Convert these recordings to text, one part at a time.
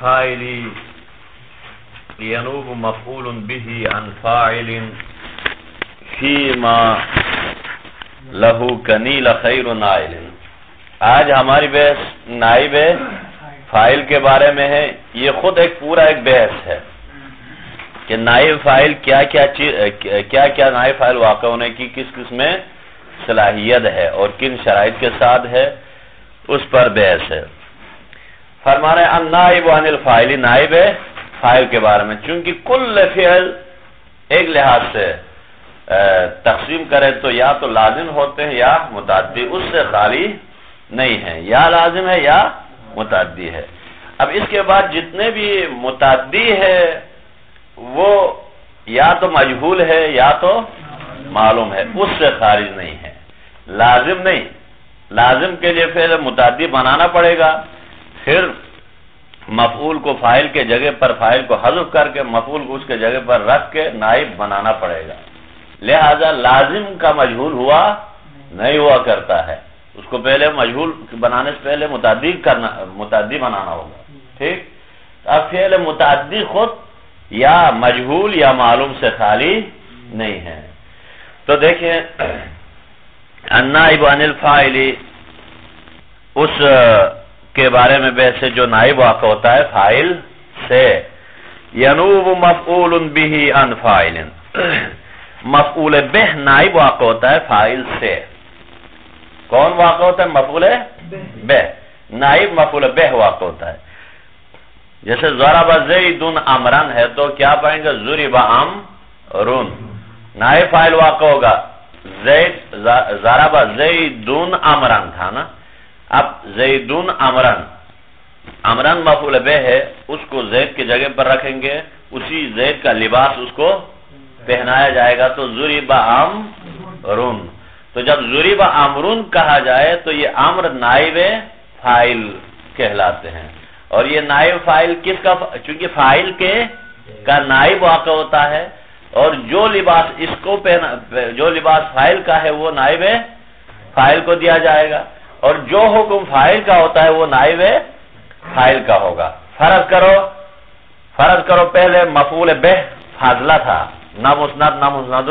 الفاعل ينوب مفعول به عن فاعل فيما له کنیل خیر نائل. آج ہماری بحث نائب فاعل کے بارے میں ہے. یہ خود ایک پورا ایک بحث ہے کہ نائب فاعل کیا کیا نائب فاعل واقع ہونے کی کس کس میں صلاحیت ہے اور کن شرائط کے ساتھ ہے، اس پر بحث ہے. فرما رہے ہیں النائب عن الفاعل، نائب فاعل کے بارے میں. چونکہ کل فعل ایک لحاظ سے تقسیم کرے تو یا تو لازم ہوتے ہیں یا متعدی، اس سے خالی نہیں ہے، یا لازم ہے یا متعدی ہے. اب اس کے بعد جتنے بھی متعدی ہے وہ یا تو مجہول ہے یا تو معلوم ہے، اس سے خارج نہیں ہے. لازم نہیں، لازم کے لیے پھر متعدی بنانا پڑے گا، پھر مفعول کو فاعل کے جگہ پر فاعل کو حذف کر کے مفعول کو اس کے جگہ پر رکھ کے نائب بنانا پڑے گا. لہذا لازم کا مجہول ہوا نہیں ہوا کرتا ہے، اس کو پہلے مجہول بنانے سے پہلے متعدی بنانا ہوگا. ٹھیک، اب فعل متعدی خود یا مجہول یا معلوم سے خالی نہیں ہے. تو دیکھیں النائب عن الفاعل، اس کے بارے میں ویسے جو نائب واقع ہوتا ہے فاعل سے. ینوب مفعول به عن فاعل، مفعول به نائب واقع ہوتا ہے فاعل سے. کون واقع ہوتا ہے؟ مفعول به. نائب مفعول به واقع ہوتا ہے. جیسے ضرب زید امرا ہے تو کیا پائیں گے؟ ضرب امرن. نائب فاعل واقع ہوگا زید، ضرب زید امرا تھا نا. اب زید امرن مفعول به ہے، اس کو زید کی جگہ پر رکھیں گے، اسی زید کا لباس اس کو پہنایا جائے گا تو ضرب امرن. تو جب ضرب امرن کہا جائے تو یہ امر نائب فاعل کہلاتے ہیں. اور یہ نائب فاعل کس کا؟ چونکہ فاعل کا نائب واقع ہوتا ہے، اور جو لباس اس کو جو لباس فاعل کا ہے وہ نائب فاعل کو دیا جائے گا، اور جو حکم فاعل کا ہوتا ہے وہ نائب فاعل کا ہوگا. فرض کرو پہلے مفعول به فاضلہ تھا، نہ مسند نہ مسند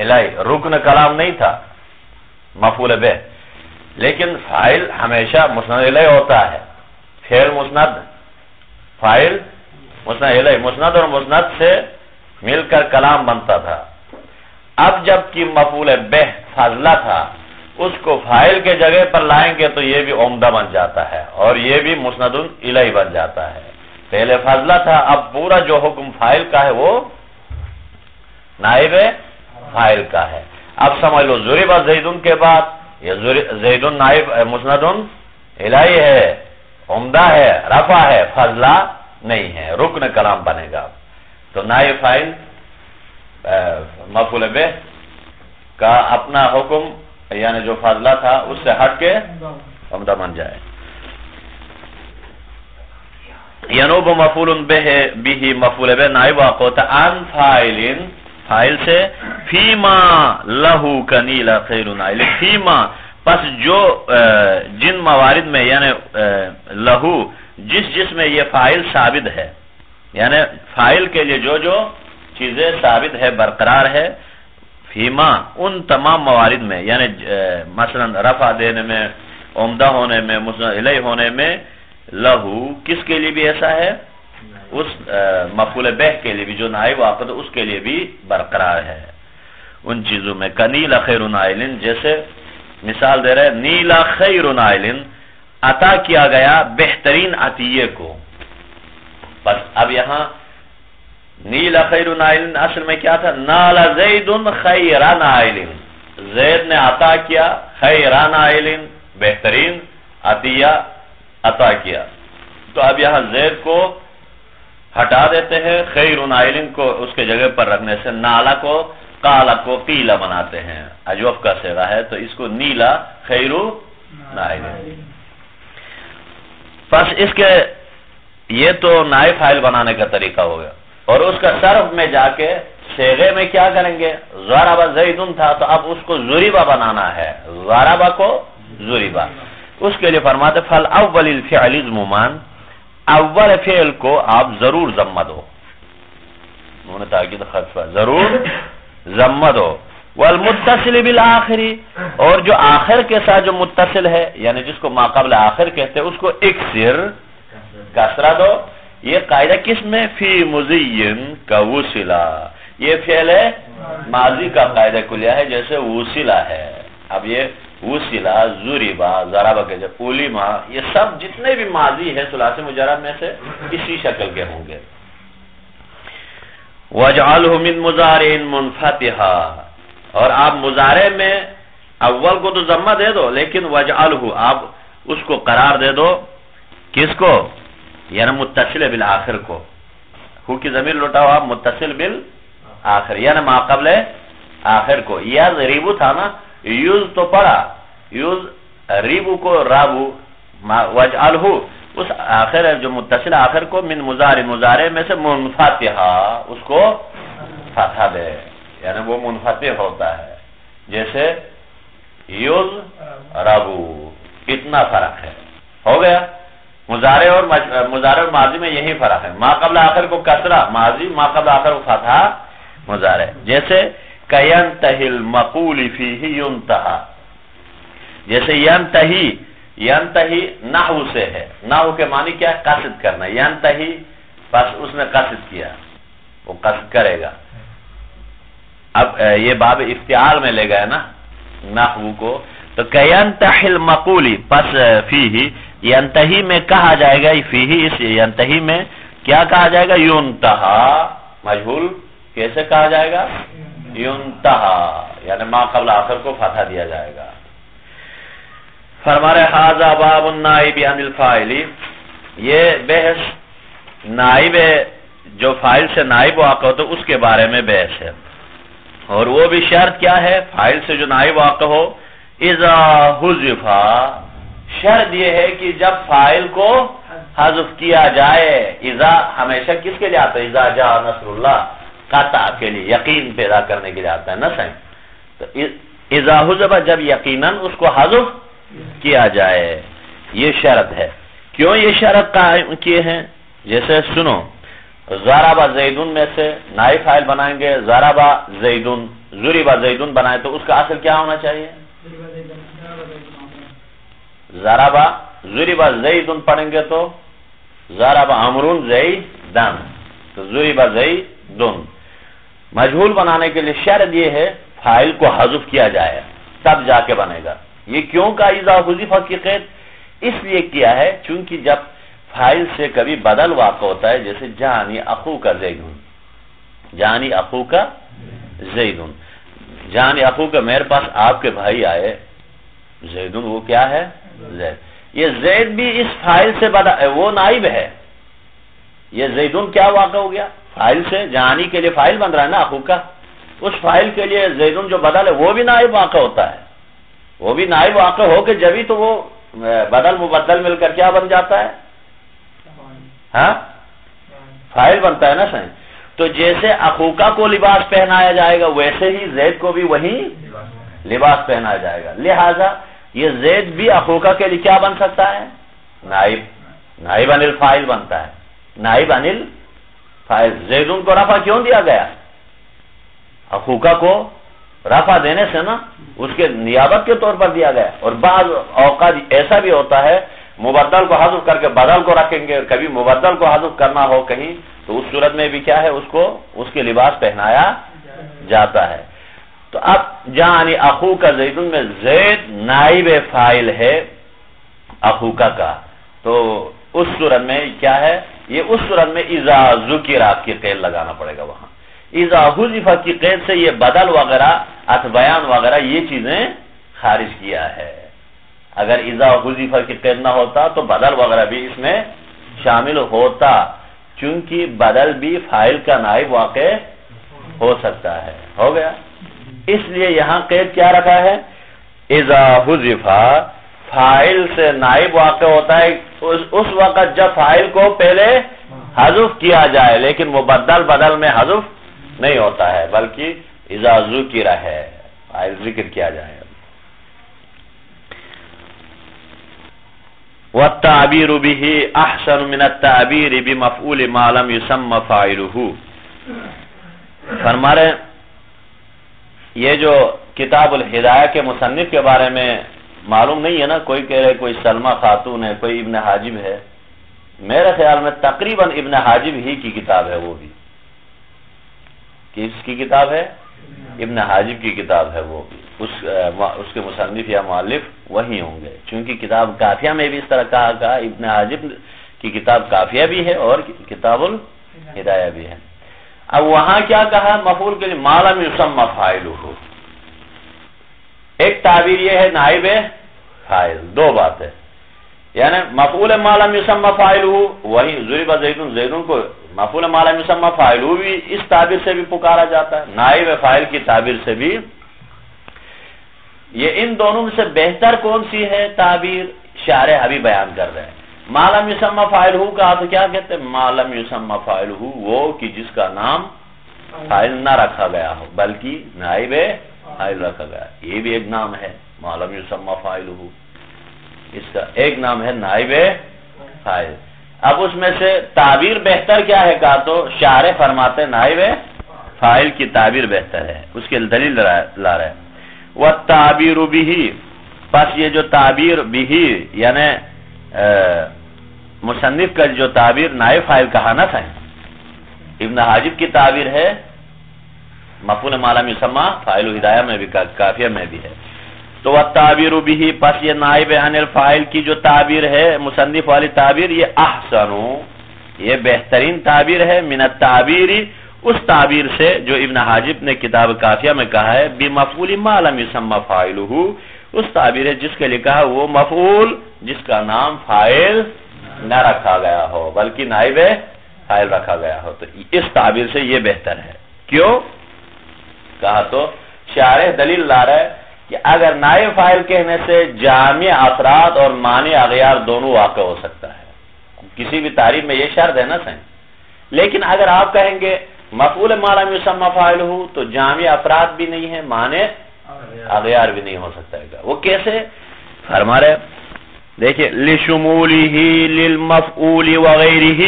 الیہ، رکن کلام نہیں تھا مفعول به، لیکن فاعل ہمیشہ مسند الیہ ہوتا ہے. پھر مسند فاعل مسند الیہ، مسند اور مسند سے مل کر کلام بنتا تھا. اب جب کہ مفعول به فاضلہ تھا، اس کو فاعل کے جگہ پر لائیں گے تو یہ بھی عمدہ بن جاتا ہے اور یہ بھی مسند الیہ بن جاتا ہے. پہلے فاضلہ تھا، اب پورا جو حکم فاعل کا ہے وہ نائب فاعل کا ہے. اب سمجھ لو ضرب زیدن کے بعد یہ زیدن نائب مسند الیہ ہے، عمدہ ہے، رفع ہے، فاضلہ نہیں ہے، رکن کلام بنے گا. تو نائب فاعل مفعول به کا اپنا حکم یعنی جو فاضلہ تھا اس سے ہٹ کے عمدہ بن جائے. ینوب مفعول به مفعول به نائب واقع ہوتا عن فاعل، فاعل سے فیما لہو کنیل خیر نائل. فیما پس جو جن موارد میں یعنی لہو جس میں یہ فاعل ثابت ہے، یعنی فاعل کے لیے جو چیزیں ثابت ہے برقرار ہے، فیما ان تمام موارد میں یعنی مثلا رفع دینے میں، عمدہ ہونے میں، مسند الیہ ہونے میں، لہو کس کے لیے بھی ایسا ہے؟ اس مفعول به کے لیے بھی جو نائب واقع اس کے لیے بھی برقرار ہے ان چیزوں میں. کنیل خیر نائل، جیسے مثال دے رہے نیلا خیر نائل، عطا کیا گیا بہترین عطیے کو. بس اب یہاں نیلا خیر نائل اصل میں کیا تھا؟ نال زید خیر نائل، زید نے عطا کیا خیر نائل، بہترین عطیہ عطا کیا. تو اب یہاں زید کو ہٹا دیتے ہیں، خیر نائل کو اس کے جگہ پر رکھنے سے نالا کو کالا کو قیلا بناتے ہیں، اجوف کا صیغہ ہے تو اس کو نیلا خیر نائل. پس اس کے یہ تو نائب فاعل بنانے کا طریقہ ہوگا. اور اس کا صرف میں جا کے صیغے میں کیا کریں گے؟ ضرب زیدن تھا تو اب اس کو ضربہ بنانا ہے، ضربہ کو ضربہ. اس کے لیے فرماتے فالاول الفعل ضمومان، اول فعل کو آپ ضرور ضمہ دو، انہوں نے تاکید خطفہ ضرور ضمہ دو، والمتصل بالآخری، اور جو آخر کے ساتھ جو متصل ہے یعنی جس کو ما قبل آخر کہتے ہیں اس کو اکسر کسرہ دو۔ یہ قاعدہ کس میں؟ فی مزین کا وصلہ، یہ فعل ہے ماضی کا قاعدہ کلیہ ہے، جیسے وصلہ ہے۔ اب یہ وصلہ، ضربہ، ضربہ کے جب علما، یہ سب جتنے بھی ماضی ہے ثلاثی مجرد میں سے اسی شکل کے ہوں گے۔ وَاجْعَلْهُ مِن مُضَارِعٍ مُنْفَتِحًا، اور آپ مضارع میں اول کو تو ضمہ دے دو، لیکن وَاجْعَلْهُ آپ اس کو قرار دے دو، کس کو؟ یعنی متصل بالآخر کو، ہو کی ضمیر لوٹاؤ آپ متصل بالآخر، یعنی ما قبل آخر کو۔ یضربو تھا نا، یوز تو پڑا، یوز ریبو کو رابو، وَاجْعَلْهُ اس آخر ہے جو متصل آخر کو من مضارع میں سے منفتحا، اس کو فتح دے، یعنی وہ منفتح ہوتا ہے، جیسے یوز رابو، اتنا فرق ہے۔ ہو گیا مضارع اور ماضی میں یہی فرق ہے، ما قبل آخر کو کسرہ ماضی، ما قبل آخر کو فتح مضارع، جیسے کینتہی المقول فیہ ینتہا، جیسے ینتہی نحو سے ہے، نحو کے معنی کیا ہے؟ قصد کرنا، ینتہی بس اس نے قصد کیا، وہ قصد کرے گا۔ اب یہ باب افتعال میں لے گئے نا نحو کو، تو کینتہی المقولی پس فیہ، ینتہی میں کہا جائے گا، فیہ اس ینتہی میں کیا کہا جائے گا؟ ینتہا، مجہول کیسے کہا جائے گا؟ ینتہا، یعنی ما قبل آخر کو فتح دیا جائے گا۔ فرما رہے ھذا باب النائب عن الفاعل، یہ بحث نائب جو فاعل سے نائب واقع ہو تو اس کے بارے میں بحث ہے، اور وہ بھی شرط کیا ہے؟ فاعل سے جو نائب واقع ہو، اذا حذف، شرط یہ ہے کہ جب فاعل کو حذف کیا جائے، اذا ہمیشہ کس کے لیے آتا ہے؟ اذا جاء نصر اللہ، قطع کے لیے، یقین پیدا کرنے کے لیے آتا ہے، نصر، تو اذا حذف جب یقیناً اس کو حذف کیا جائے، یہ شرط ہے۔ کیوں یہ شرط قائم کیے ہیں؟ جیسے سنو، ضرب زیدن میں سے نائب فاعل بنائیں گے، ضرب زیدن، ضرب زیدن بنائے تو اس کا اصل کیا ہونا چاہیے؟ ضرب زیدن پڑھیں گے تو ضرب عمرو زیدن، تو ضرب زیدن۔ مجہول بنانے کے لیے شرط یہ ہے فاعل کو حذف کیا جائے تب جا کے بنے گا۔ یہ کیوں کا اذا حذف کی قید؟ اس لیے کیا ہے چونکہ جب فاعل سے کبھی بدل واقع ہوتا ہے، جیسے جانی اخو کا زیدن، جانی اخو کا زیدن، جانی اخو کا میرے پاس آپ کے بھائی آئے، زیدن وہ کیا ہے؟ زید، یہ زید بھی اس فاعل سے بدل، وہ نائب ہے، یہ زیدن کیا واقع ہو گیا؟ فاعل سے، جانی کے لیے فاعل بن رہا ہے نا اخو کا، اس فاعل کے لیے زیدن جو بدل ہے وہ بھی نائب واقع ہوتا ہے، وہ بھی نائب واقع ہو کے جبھی تو وہ بدل مبدل مل کر کیا بن جاتا ہے؟ ہاں فاعل بنتا ہے نا صحیح۔ تو جیسے اخوکا کو لباس پہنایا جائے گا ویسے ہی زید کو بھی وہی لباس پہنایا جائے گا، لہذا یہ زید بھی اخوکا کے لیے کیا بن سکتا ہے؟ نائب، نائب عن الفاعل بنتا ہے، نائب عن الفاعل۔ زیدن کو رفع کیوں دیا گیا؟ اخوکا کو رفع دینے سے نا اس کے نیابت کے طور پر دیا گیا، اور بعض اوقات ایسا بھی ہوتا ہے مبدل کو حذف کر کے بدل کو رکھیں گے، کبھی مبدل کو حذف کرنا ہو کہیں تو اس صورت میں بھی کیا ہے؟ اس کو اس کے لباس پہنایا جاتا ہے۔ تو اب جانی اخو کا زیدن میں زید نائب فاعل ہے اخوکا کا، تو اس صورت میں کیا ہے؟ یہ اس صورت میں اذا ذکر آپ کی قید لگانا پڑے گا وہاں۔ اذا حذف کی قید سے یہ بدل وغیرہ اتبیان وغیرہ یہ چیزیں خارج کیا ہے۔ اگر اذا حذف کی قید نہ ہوتا تو بدل وغیرہ بھی اس میں شامل ہوتا، چونکہ بدل بھی فاعل کا نائب واقع ہو سکتا ہے۔ ہو گیا، اس لیے یہاں قید کیا رکھا ہے؟ اذا حذف، فاعل سے نائب واقع ہوتا ہے اس وقت جب فاعل کو پہلے حذف کیا جائے، لیکن مبدل بدل میں حذف نہیں ہوتا ہے، بلکہ اذا ذکر ہے، فاعل ذکر کیا جائے۔ والتعبیر به احسن من التعبیر بمفعول ما لم يسمى فاعله. فرما رہے یہ جو کتاب الہدایہ کے مصنف کے بارے میں معلوم نہیں ہے نا، کوئی کہہ رہے کوئی سلمہ خاتون ہے، کوئی ابن حاجب ہے. میرے خیال میں تقریباً ابن حاجب ہی کی کتاب ہے، وہ بھی کس کی کتاب ہے؟ ابن حاجب کی کتاب ہے وہ بھی. اس کے مصنف یا مؤلف وہی ہوں گے، چونکہ کتاب کافیہ میں بھی اس طرح کہا ابن حاجب کی کتاب کافیہ بھی ہے اور کتاب الہدایہ بھی ہے. اب وہاں کیا کہا مفعول کے لیے؟ ما لم یسمى فاعلہ. ایک تعبیر یہ ہے نائب فاعل، دو بات ہے، یعنی مفعول ما لم یسمى فاعلہ، وہی ضرب زید زیدن کو مفعول ما لم یسمى فاعلہ بھی اس تعبیر سے بھی پکارا جاتا ہے، نائب فاعل کی تعبیر سے بھی. یہ ان دونوں میں سے بہتر کون سی ہے تعبیر؟ شارح ابھی بیان کر رہے ہیں. ما لم یسمى فاعلہ کہا تو کیا کہتے ہیں؟ ما لم یسمى فاعلہ وہ کہ جس کا نام فاعل نہ رکھا گیا ہو بلکہ نائب فاعل رکھا گیا. یہ بھی ایک نام ہے ما لم یسمى فاعلہ، اس کا ایک نام ہے نائب فاعل. اب اس میں سے تعبیر بہتر کیا ہے کہا تو شارح فرماتے نائب فاعل کی تعبیر بہتر ہے. اس کے دلیل لا رہے ہیں. والتعبیر به، پس یہ جو تعبیر به یعنی مصنف کا جو تعبیر نائب فاعل کہا نا تھا، ابن حاجب کی تعبیر ہے مفعول ما لم یسمى فاعل ہدایہ میں بھی کافیہ میں بھی ہے. تو والتعبیر به، پس یہ نائب عن الفاعل کی جو تعبیر ہے مصنف والی تعبیر، یہ احسن، یہ بہترین تعبیر ہے من التعبیر، اس تعبیر سے جو ابن حاجب نے کتاب کافیہ میں کہا ہے بمفعول ما لم یسمى فاعلہ، اس تعبیر ہے جس کے لکھا ہے وہ مفعول جس کا نام فاعل نہ رکھا گیا ہو بلکہ نائب فاعل رکھا گیا ہو. تو اس تعبیر سے یہ بہتر ہے. کیوں کہا تو شارح دلیل لا رہا ہے کہ اگر نائب فاعل کہنے سے جامع افراد اور مانع اغیار دونوں واقع ہو سکتا ہے. کسی بھی تعریف میں یہ شرط ہے نا صحیح. لیکن اگر آپ کہیں گے مفعول ما لم یسمى فاعلہ تو جامع افراد بھی نہیں ہے، مانع اغیار بھی نہیں ہو سکتا ہے. وہ کیسے؟ فرما رہے دیکھیں لشمولہ للمفعول وغیرہ،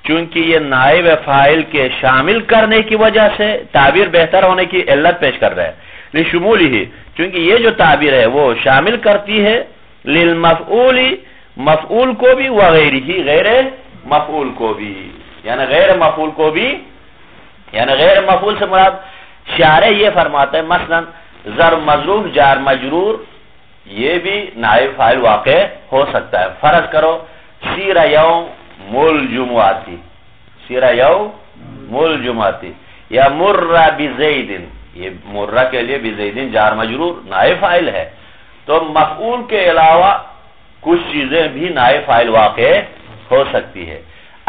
چونکہ یہ نائب فاعل کے شامل کرنے کی وجہ سے تعبیر بہتر ہونے کی علت پیش کر رہے ہیں. لشمولہ، چونکہ یہ جو تعبیر ہے وہ شامل کرتی ہے للمفعول، مفعول کو بھی، وغیرہ غیر مفعول کو بھی، یعنی غیر مفعول کو بھی، یعنی غیر مفعول سے مراد شارح یہ فرماتا ہے مثلا ضرب مظروف جار مجرور یہ بھی نائب فاعل واقع ہو سکتا ہے. فرض کرو سیر یوم الجمعاتی، سیر یوم الجمعاتی، یا مر بزید، یہ مرہ کے لیے بزیدین جار مجرور نائب فاعل ہے. تو مفعول کے علاوہ کچھ چیزیں بھی نائب فاعل واقع ہو سکتی ہے.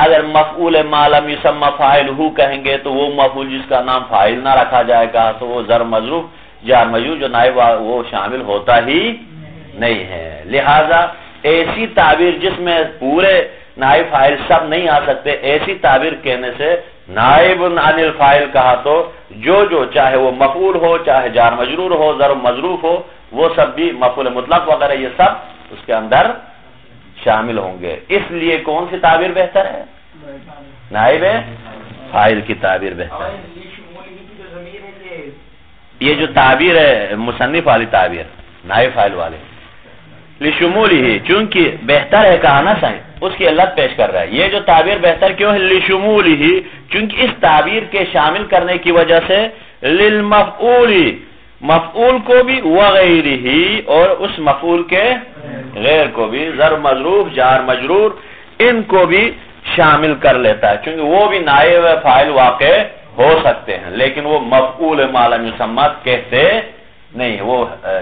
اگر مفعول ما لم یسمى فاعلہ کہیں گے تو وہ مفعول جس کا نام فاعل نہ رکھا جائے گا تو وہ ضرب مظروف جار مجرور جو نائب وہ شامل ہوتا ہی نہیں ہے. لہذا ایسی تعبیر جس میں پورے نائب فاعل سب نہیں آ سکتے، ایسی تعبیر کہنے سے نائب عن الفاعل کہا تو جو چاہے وہ مفعول ہو، چاہے جار مجرور ہو، ضرب مظروف ہو، وہ سب بھی مفعول مطلق وغیرہ یہ سب اس کے اندر شامل ہوں گے. اس لیے کون سی تعبیر بہتر ہے؟ نائب فاعل کی تعبیر بہتر ہے. یہ جو تعبیر ہے مصنف والی تعبیر نائب فاعل والے لشمولہ، چونکہ بہتر ہے کہا نا صحیح، اس کی علت پیش کر رہا ہے. یہ جو تعبیر بہتر کیوں ہے؟ لشمولہ، چونکہ اس تعبیر کے شامل کرنے کی وجہ سے للمفعول، مفعول کو بھی، وغیرہ اور اس مفعول کے غیر کو بھی، ضرب مظروف جار مجرور ان کو بھی شامل کر لیتا ہے، چونکہ وہ بھی نائب فاعل واقع ہو سکتے ہیں لیکن وہ مفعول ما لم یسمى کہتے نہیں، وہ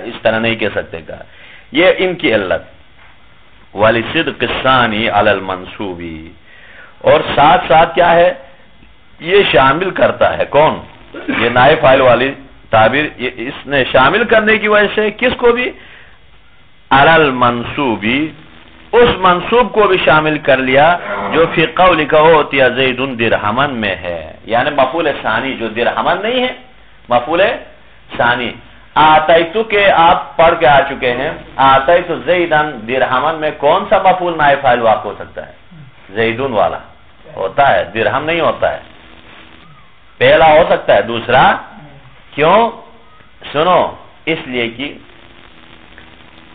اس طرح نہیں کہہ سکتے گا. یہ ان کی علت. وَلِصِدْقِ الثَّانِي عَلَى الْمَنْصُوبِ، اور ساتھ ساتھ کیا ہے یہ شامل کرتا ہے کون؟ یہ نائب فاعل والی تعبیر اس نے شامل کرنے کی وجہ سے کس کو بھی؟ عَلَى الْمَنْصُوبِ، اس منصوب کو بھی شامل کر لیا جو فی قولک اوتی زید درہمن میں ہے، یعنی مفعول ثانی جو درہمن نہیں ہے، مفعول ثانی. آتیتو کے آپ پڑھ کے آ چکے ہیں. آتیتو زیدن درہمن میں کون سا مفعول نائب فاعل واقع ہو سکتا ہے؟ زیدون والا ہوتا ہے، درہم نہیں ہوتا ہے. پہلا ہو سکتا ہے، دوسرا کیوں؟ سنو، اس لیے کہ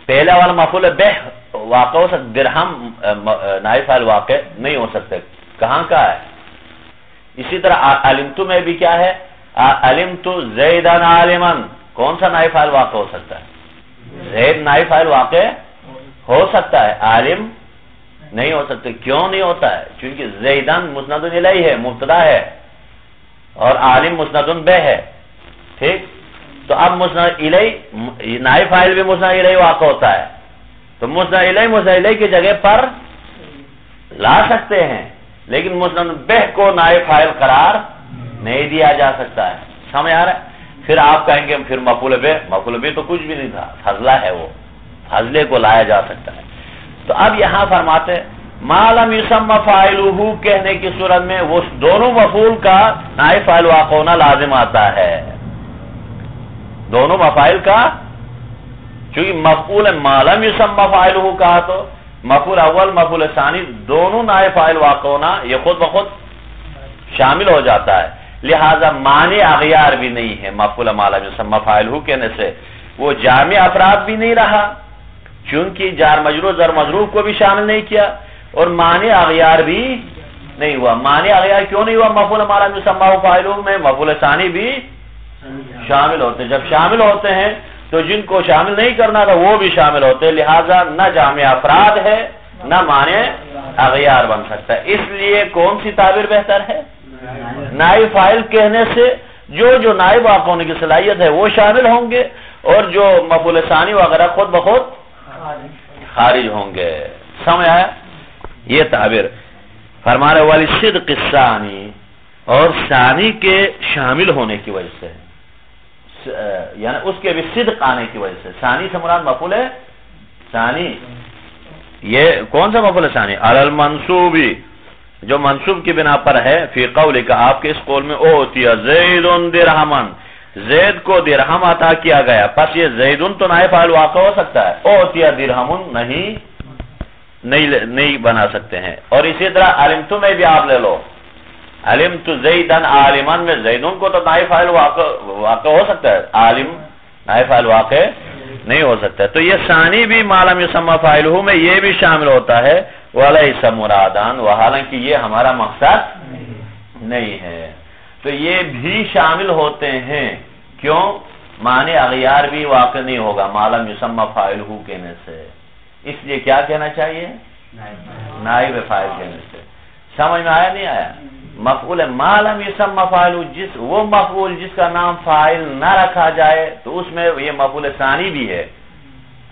پہلا والا مفعول بہ واقع ہو سکتا، درہم نائب فاعل واقع نہیں ہو سکتا. کہاں کا ہے؟ اسی طرح علمتو میں بھی کیا ہے؟ علمتو زیدن عالمن، کون سا نائب فاعل واقع ہو سکتا ہے؟ زید نائب فاعل واقع ہو سکتا ہے، عالم نہیں ہو سکتے. کیوں نہیں ہوتا ہے؟ چونکہ زیدن مسند الیہ ہے، مبتدا ہے، اور عالم مسند بہ ہے. ٹھیک، تو اب مسند الیہ نائب فاعل بھی مسند الیہ واقع ہوتا ہے، تو مسند الیہ کی جگہ پر لا سکتے ہیں، لیکن مسند بہ کو نائب فاعل قرار نہیں دیا جا سکتا ہے. سمجھ آ رہا ہے؟ پھر آپ کہیں گے پھر مفعول بہ تو کچھ بھی نہیں تھا، فضلہ ہے، وہ فضلے کو لایا جا سکتا ہے. تو اب یہاں فرماتے ما لم یسمى فاعلہ کہنے کی صورت میں وہ دونوں مفعول کا نائب فاعل واقع ہونا لازم آتا ہے. دونوں مفاعل کا، چونکہ مفعول ما لم یسمى فاعلہ کہا تو مفعول اول مفعول ثانی دونوں نائب فاعل واقع ہونا یہ خود بخود شامل ہو جاتا ہے. لہذا معنی اغیار بھی نہیں ہے مفعول ما لم یسمى فاعلہ کہنے سے، وہ جامع افراد بھی نہیں رہا، چونکہ جار مجرور زر مظروف کو بھی شامل نہیں کیا، اور معنی اغیار بھی نہیں ہوا. معنی اغیار کیوں نہیں ہوا؟ مفعول ما لم یسمى فاعلہ میں مفعول ثانی بھی شامل ہوتے ہیں. جب شامل ہوتے ہیں تو جن کو شامل نہیں کرنا تھا وہ بھی شامل ہوتے ہیں، لہذا نہ جامع افراد ہے نہ معنی اغیار بن سکتا ہے. اس لیے کون سی تعبیر بہتر ہے؟ نائب فاعل کہنے سے جو نائب واقع ہونے کی صلاحیت ہے وہ شامل ہوں گے، اور جو مفعول ثانی وغیرہ خود بخود خارج ہوں گے. سمجھ آیا؟ یہ تعبیر فرما رہے والی صدق الثانی، اور ثانی کے شامل ہونے کی وجہ سے، یعنی اس کے بھی صدق آنے کی وجہ سے. ثانی سے مراد مفعول ثانی، یہ کون سا مفعول ثانی؟ علی المنصوبی، جو منصوب کی بنا پر ہے، فی قولک آپ کے اس قول میں اوتی زید درہمن، زید کو درہم عطا کیا گیا. پس یہ زیدن تو نائب فاعل واقع ہو سکتا ہے، اوتی درہمن نہیں بنا سکتے ہیں. اور اسی طرح علمتو میں بھی آپ لے لو، علمتو زیدن عالمن میں زیدن کو تو نائب فاعل واقع ہو سکتا ہے، عالم نائب فاعل واقع نہیں ہو سکتا ہے. تو یہ ثانی بھی ما لم یسمى فاعلہ میں یہ بھی شامل ہوتا ہے، وَلَيْسَ مُرَادًا، وحالانکہ یہ ہمارا مقصد نہیں ہے. تو یہ بھی شامل ہوتے ہیں، کیوں؟ معنی اغیار بھی واقع نہیں ہوگا ما لم یسمى فاعلہ کہنے سے. اس لیے کیا کہنا چاہیے؟ نائب فاعل کہنے سے. سمجھ میں آیا نہیں آیا؟ مفعول ما لم یسمى فاعلہ، وہ مفعول جس کا نام فاعل نہ رکھا جائے تو اس میں یہ مفعول ثانی بھی ہے،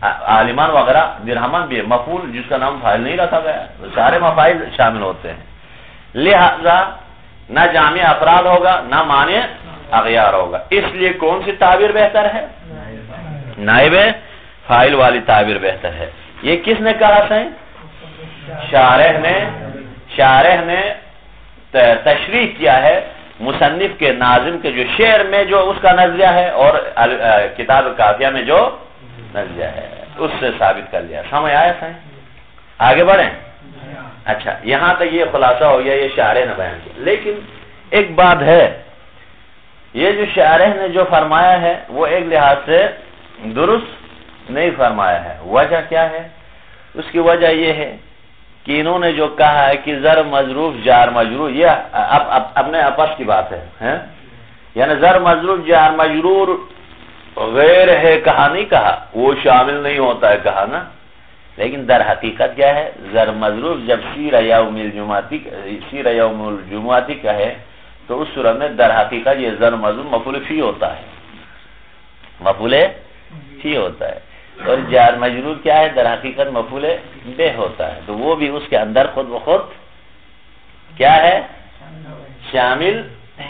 عالمان وغیرہ درہمن بھی ہے، مفعول جس کا نام فاعل نہیں رکھا گیا، سارے مفاعل شامل ہوتے ہیں. لہذا نہ جامع افراد ہوگا نہ معنی اغیار ہوگا. اس لیے کون سی تعبیر بہتر ہے؟ نائب فاعل والی تعبیر بہتر ہے. یہ کس نے کہا سائیں؟ شارح نے تشریح کیا ہے مصنف کے ناظم کے جو شعر میں جو اس کا نظریہ ہے، اور کتاب کافیہ میں جو نظریہ ہے اس سے ثابت کر لیا. سمجھ آیا سائیں؟ آگے بڑھیں. اچھا، یہاں تک یہ خلاصہ ہو گیا، یہ شارح نے بیان کیا. لیکن ایک بات ہے، یہ جو شارح نے جو فرمایا ہے وہ ایک لحاظ سے درست نہیں فرمایا ہے. وجہ کیا ہے؟ اس کی وجہ یہ ہے کہ انہوں نے جو کہا ہے کہ ضرب مظروف جار مجرور، یہ اپنے آپس کی بات ہے، یعنی ضرب مظروف جار مجرور غیر ہے کہا نہیں کہا، وہ شامل نہیں ہوتا ہے کہا نا. لیکن در حقیقت کیا ہے؟ ضرب مظروف جب سیرہ یوم الجمعہ کا ہے تو اس صورت میں در حقیقت یہ ضرب مظروف مفعول فی ہوتا ہے، مفعول فی ہوتا ہے. اور جار مجرور کیا ہے؟ در حقیقت مفعول بہ ہوتا ہے. تو وہ بھی اس کے اندر خود بخود کیا ہے؟ شامل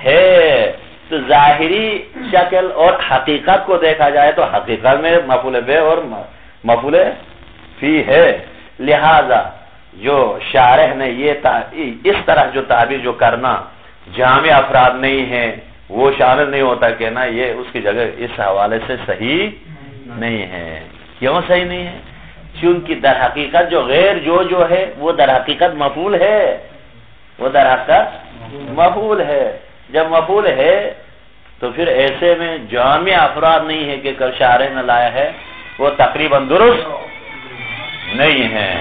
ہے. تو ظاہری شکل اور حقیقت کو دیکھا جائے تو حقیقت میں مفعول بہ اور مفعول فی ہے. لہذا جو شارح نے یہ اس طرح جو تعبیر جو کرنا، جامع افراد نہیں ہیں وہ شامل نہیں ہوتا کہ نا یہ اس کی جگہ اس حوالے سے صحیح نہیں ہے. کیوں صحیح نہیں ہے؟ چونکہ در حقیقت جو غیر جو ہے وہ در حقیقت مفعول ہے، وہ در حقیقت مفعول ہے. جب مفعول ہے تو پھر ایسے میں جامع افراد نہیں ہے کہ کل شارح نے لایا ہے، وہ تقریباً درست نہیں ہے.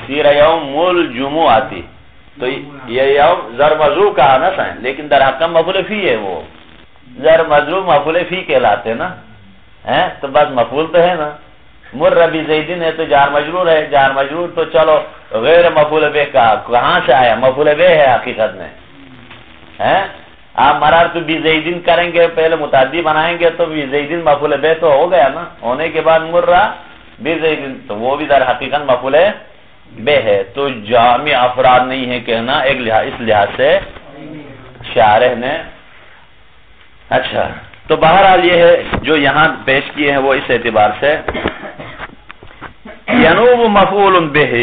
سیر یوم الجمعاتی، تو یہ یوم ضرب مضروب کہا نا سائن، لیکن در حقیقت مفعول فی ہے. وہ ضرب مضروب مفعول فی کہلاتے نا، تو بس مفعول تو ہے نا. مر بزیدن ہے تو جار مجرور ہے، جار مجرور تو چلو غیر مفعول بہ کہاں سے آیا؟ مفعول بہ ہے حقیقت میں. آپ مررت بزیدن کریں گے، پہلے متعدی بنائیں گے تو بزیدن مفعول بہ تو ہو گیا نا، ہونے کے بعد مر بزیدن تو وہ بھی در حقیقت مفعول بہ ہے. تو جامع افراد نہیں ہے کہنا ایک اس لحاظ سے شارح نے. اچھا، تو بہرحال یہ ہے جو یہاں پیش کیے ہیں وہ اس اعتبار سے ینوب مفعول بہ،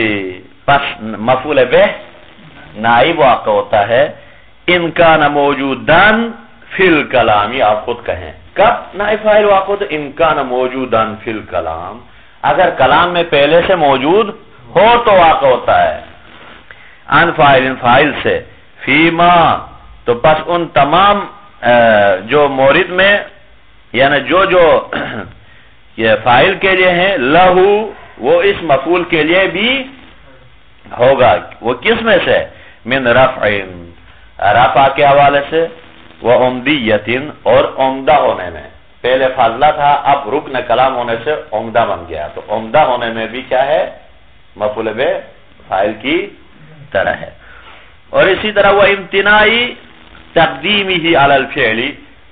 پس مفعول بہ نائب واقع ہوتا ہے ان کان موجودان فی الکلام. آپ خود کہیں کب نائب فاعل واقع ہوتا ہے؟ ان کان موجودان فی الکلام، اگر کلام میں پہلے سے موجود ہو تو واقع ہوتا ہے. ان فاعل فاعل سے، فیما تو پس ان تمام جو مورد میں یعنی جو یہ فاعل کے لیے ہیں، لہو وہ اس مفعول کے لیے بھی ہوگا. وہ کس میں سے؟ من رفع، رفع کے حوالے سے، وہ عمدیت اور عمدہ ہونے میں. پہلے فاضلہ تھا، اب رکن کلام ہونے سے عمدہ بن گیا، تو عمدہ ہونے میں بھی کیا ہے؟ مفعول بہ فاعل کی طرح ہے. اور اسی طرح وہ امتناعی تقدیمی ہی علی الفعل،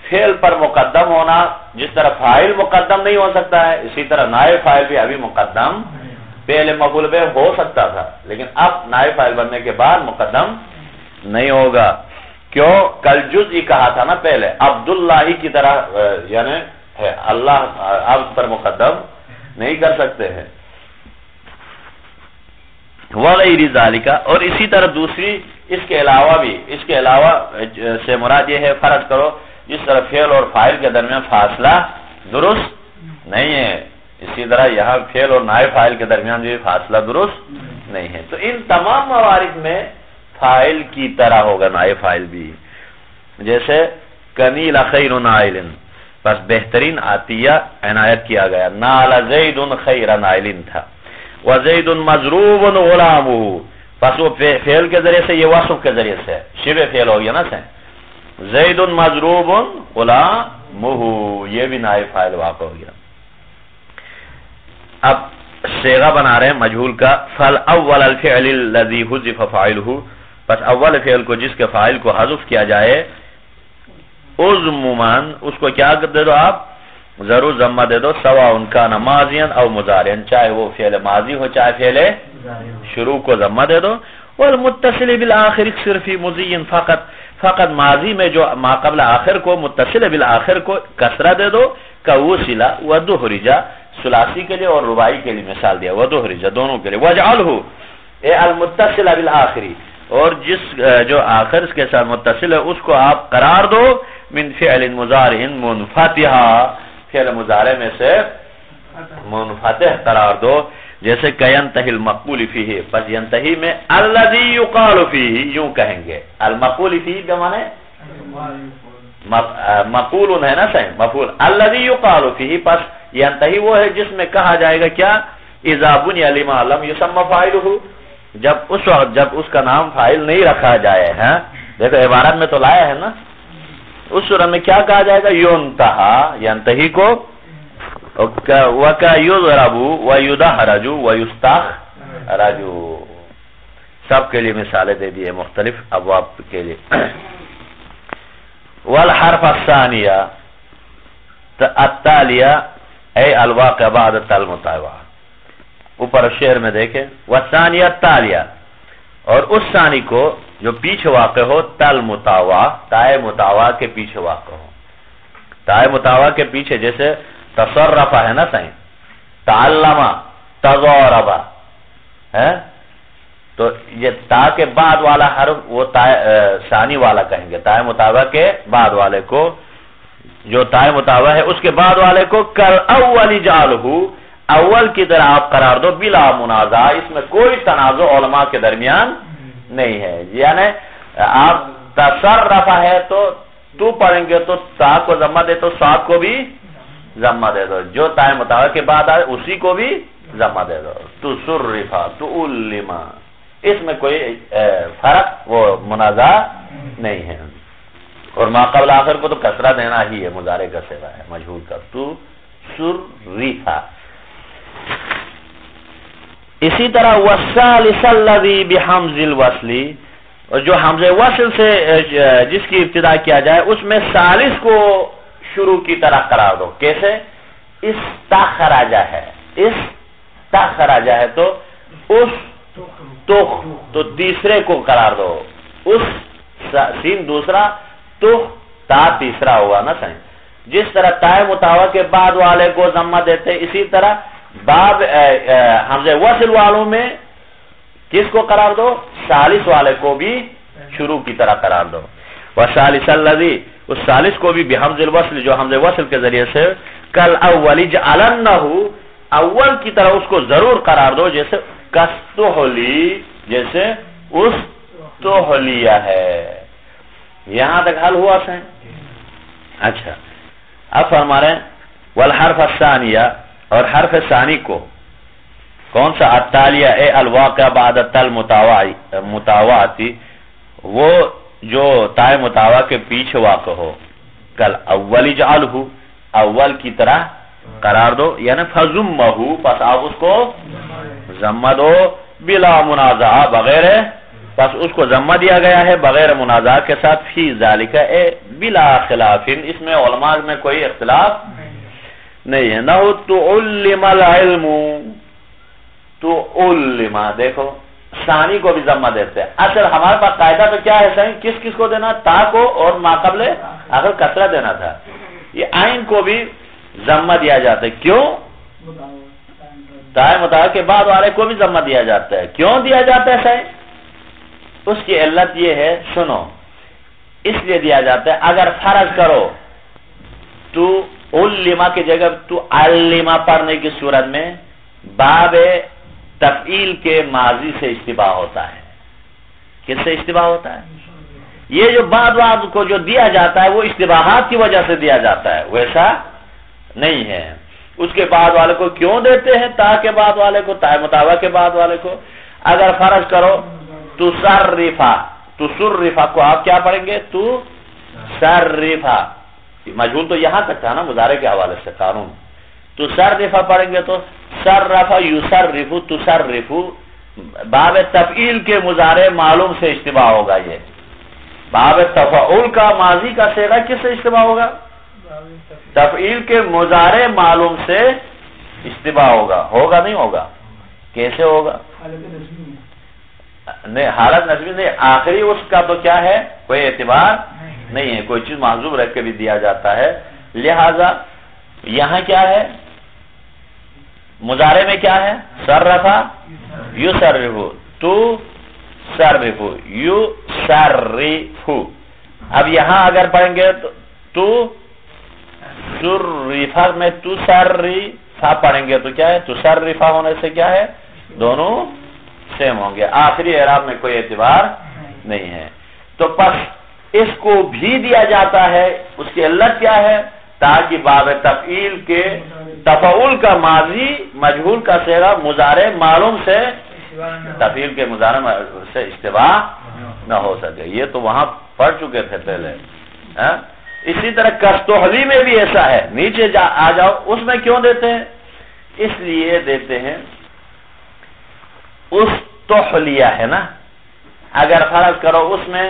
فعل پر مقدم ہونا. جس طرح فاعل مقدم نہیں ہو سکتا ہے، اسی طرح نائب فاعل بھی ابھی مقدم، پہلے مفعول بہ ہو سکتا تھا لیکن اب نائب فاعل بننے کے بعد مقدم نہیں ہوگا. کیوں؟ کل جزئی کہا تھا نا پہلے، عبداللہ کی طرح یعنی ہے، اللہ عبد پر مقدم نہیں کر سکتے ہیں. وغیر ذالک، اور اسی طرح دوسری اس کے علاوہ بھی، اس کے علاوہ سے مراد یہ ہے، فرض کرو جس طرح فعل اور فاعل کے درمیان فاصلہ درست نہیں ہے، اسی طرح یہاں فعل اور نائب فاعل کے درمیان بھی فاصلہ درست نہیں ہے. تو ان تمام موارد میں فاعل کی طرح ہوگا نائب فاعل بھی. جیسے کنیل خیر نائل، بس بہترین عطیہ عنایت کیا گیا. نال زید خیر نائل تھا. وزید مضروب غلامہ، پس وہ فعل کے ذریعے سے، یہ وصف کے ذریعے سے شبہ فعل ہو گیا نا سے. زید مضروب غلامہ، یہ بھی نائب فاعل واقع ہو گیا. اب صیغہ بنا رہے ہیں مجہول کا. فالاول الفعل الذی حذف فاعلہ، پس اول فعل کو جس کے فاعل کو حذف کیا جائے، عموماً اس کو کیا دے دو آپ؟ ضرور ضمہ دے دو. سواء کان ماضیا او مضارعا، چاہے وہ فعل ماضی ہو چاہے فعل شروع کو ضمہ دے دو. والمتصل بالآخر اکثر فی مضی فقط ماضی میں جو ما قبل آخر کو متصل بالآخر کو کسرہ دے دو. کوصلا ودحرجا، ثلاثی کے لیے اور رباعی کے لیے مثال دیا، ودحرجا دونوں کے لیے. وجعلہ اے المتصل بالآخری، اور جس جو آخر کے ساتھ متصل ہے اس کو آپ قرار دو من فعل مضارع منفتحا، فعل مضارع میں سے منفتح قرار دو. جیسے کہ ینتہی المقبول فیہ، پس ینتہی میں الذی یقال فیہ یوں کہیں گے. المقبول فیہ کا معنی مقول ہے نا صحیح، مفعول. الذی یقال فیہ، پس ینتہی وہ ہے جس میں کہا جائے گا کیا؟ اذا بنی لما لم یسمى فاعلہ، جب اس وقت جب اس کا نام فاعل نہیں رکھا جائے. دیکھو عبارت میں تو لایا ہے نا، اس صورت میں کیا کہا جائے گا؟ ینتہا، ینتہی کو. وَكَيُضْرَبُ وَيُدَحْرَجُ وَيُسْتَخْرَجُ، سب کے لیے مثالیں دے دیئے مختلف ابواب کے لیے. والحرف الثانیہ التالیہ اے الواقع بعد تل متابع، اوپر شعر میں دیکھیں. والثانیہ التالیہ، اور اس ثانی کو جو پیچھے واقع ہو، تل متابع، تائے متابع کے پیچھے واقع ہو. تائے متابع کے پیچھے جیسے تصرف ہے نا صحیح، تعلم، تضارب ہے، تو یہ تا کے بعد والا حرف وہ ثانی والا کہیں گے، تائے متابعہ کے بعد والے کو، جو تائے متابعہ ہے اس کے بعد والے کو کل اول جعلہ، اول کی طرح آپ قرار دو، بلا منازع، اس میں کوئی تنازع علماء کے درمیان نہیں ہے. یعنی آپ تصرف ہے تو پڑھیں گے تو تا کو ضمہ دے تو سات کو بھی ضمہ دے دو، جو تائے متابعہ کے بعد آئے اسی کو بھی ضمہ دے دو. تصرفا، تعلما، اس میں کوئی فرق وہ منازع نہیں ہے. اور ما قبل آخر کو تو کسرہ دینا ہی ہے، مضارع کا صیغہ ہے مجہول کا. تصرفا. اسی طرح والثالث الذی بحمز الوصل، اور جو حمز وصل سے جس کی ابتدا کیا جائے اس میں ثالث کو شروع کی طرح قرار دو. کیسے؟ استخرجہ ہے، استخرجہ ہے تو اس تو تیسرے کو قرار دو، اس سین دوسرا تا تیسرا ہوا نا سائن. جس طرح تائے متابعہ کے بعد والے کو ضمہ دیتے، اسی طرح باب حمزہ وصل والوں میں کس کو قرار دو؟ ثالث والے کو بھی شروع کی طرح قرار دو. والثالث الذی، اس ثالث کو بھی بحمز الوصل، جو حمزہ وصل کے ذریعے سے کل اول جعلنہ، اول کی طرح اس کو ضرور قرار دو، جیسے کستحلی، جیسے اس تحلیہ ہے. یہاں تک حل ہوا سیں. اچھا اب فرما رہے ہیں والحرف الثانیہ، اور حرف ثانی کو کون سا؟ التالیہ اے الواقع بعد التل متاواتی، وہ جو تائے متاوا کے پیچھے واقع ہو. کل اول جعلہ، اول کی طرح قرار دو، یعنی فضمہ، پس آپ اس کو ضمہ دو، بلا منازع، بغیر، پس اس کو ضمہ دیا گیا ہے بغیر منازع کے ساتھ. فی ذالک اے بلا خلاف، اس میں علماء میں کوئی اختلاف نہیں ہے. نہ تعلم العلم، تعلم، دیکھو ثانی کو بھی ضمہ دیتے ہیں. اصل ہمارے پاس قاعدہ تو کیا ہے صحیح، کس کس کو دینا؟ تا کو اور ما قبل آخر کسرہ دینا تھا. یہ عین کو بھی ضمہ دیا جاتا ہے. کیوں؟ تائے متابعہ کے بعد والے کو بھی ضمہ دیا جاتا ہے. کیوں دیا جاتا ہے صحیح؟ اس کی علت یہ ہے، سنو، اس لیے دیا جاتا ہے اگر فرض کرو تو علما کی جگہ تو علما پڑھنے کی صورت میں باب تفعیل کے ماضی سے اشتباہ ہوتا ہے. کس سے اشتباہ ہوتا ہے؟ یہ جو بعد کو جو دیا جاتا ہے وہ اشتباہات کی وجہ سے دیا جاتا ہے، ویسا نہیں ہے. اس کے بعد والے کو کیوں دیتے ہیں؟ تا کے بعد والے کو، تائے متابعہ کے بعد والے کو. اگر فرض کرو تصرفا کو آپ کیا پڑھیں گے؟ تصرفا، مجہول تو یہاں تک تھا نا مضارع کے حوالے سے قانون. تصرفا پڑھیں گے تو صرف یصرف تصرف، باب تفعیل کے مضارع معلوم سے اشتباہ ہوگا. یہ باب تفعول کا ماضی کا صیغہ کس سے اشتباہ ہوگا؟ تفعیل کے مضارع معلوم سے اشتباہ ہوگا. ہوگا نہیں ہوگا؟ کیسے ہوگا؟ نہیں، حالت نسبی نہیں، آخری اس کا تو کیا ہے، کوئی اعتبار نہیں ہے، کوئی چیز محذوف رکھ کے بھی دیا جاتا ہے. لہذا یہاں کیا ہے؟ مضارع میں کیا ہے؟ صرفا یصرف، تو صرف یصرف. اب یہاں اگر پڑھیں گے تو صرفا میں تصرفا پڑھیں گے تو کیا ہے؟ تصرفا ہونے سے کیا ہے؟ دونوں سیم ہوں گے. آخری اعراب میں کوئی اعتبار نہیں ہے. تو پس اس کو بھی دیا جاتا ہے. اس کی علت کیا ہے؟ تاکہ باب تفعیل کے تفعول کا ماضی مجہول کا صیغہ مضارع معلوم سے تفعیل کے مضارع سے اشتباہ نہ ہو سکے. یہ تو وہاں پڑھ چکے تھے پہلے. اسی طرح کستحلی میں بھی ایسا ہے. نیچے آ جاؤ، اس میں کیوں دیتے ہیں؟ اس لیے دیتے ہیں اس تحلیہ ہے نا، اگر فرض کرو اس میں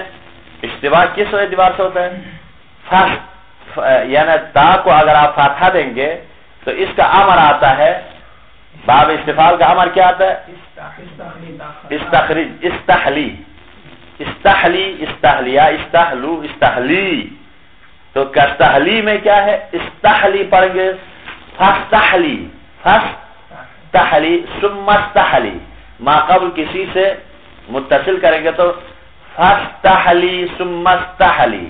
اشتباہ کس اعتبار سے ہوتا ہے؟ یعنی تا کو اگر آپ فاتحہ دیں گے تو اس کا امر آتا ہے، باب استفعال کا امر کیا آتا ہے؟ استخرج، استحلی، استحلی، استحلیہ، استحلو، استحلی. تو کستحلی میں کیا ہے؟ استحلی پڑھیں گے، فاستحلی، فاستحلی، ثم استحلی، ما قبل کسی سے متصل کریں گے تو فاستحلی ثم استحلی،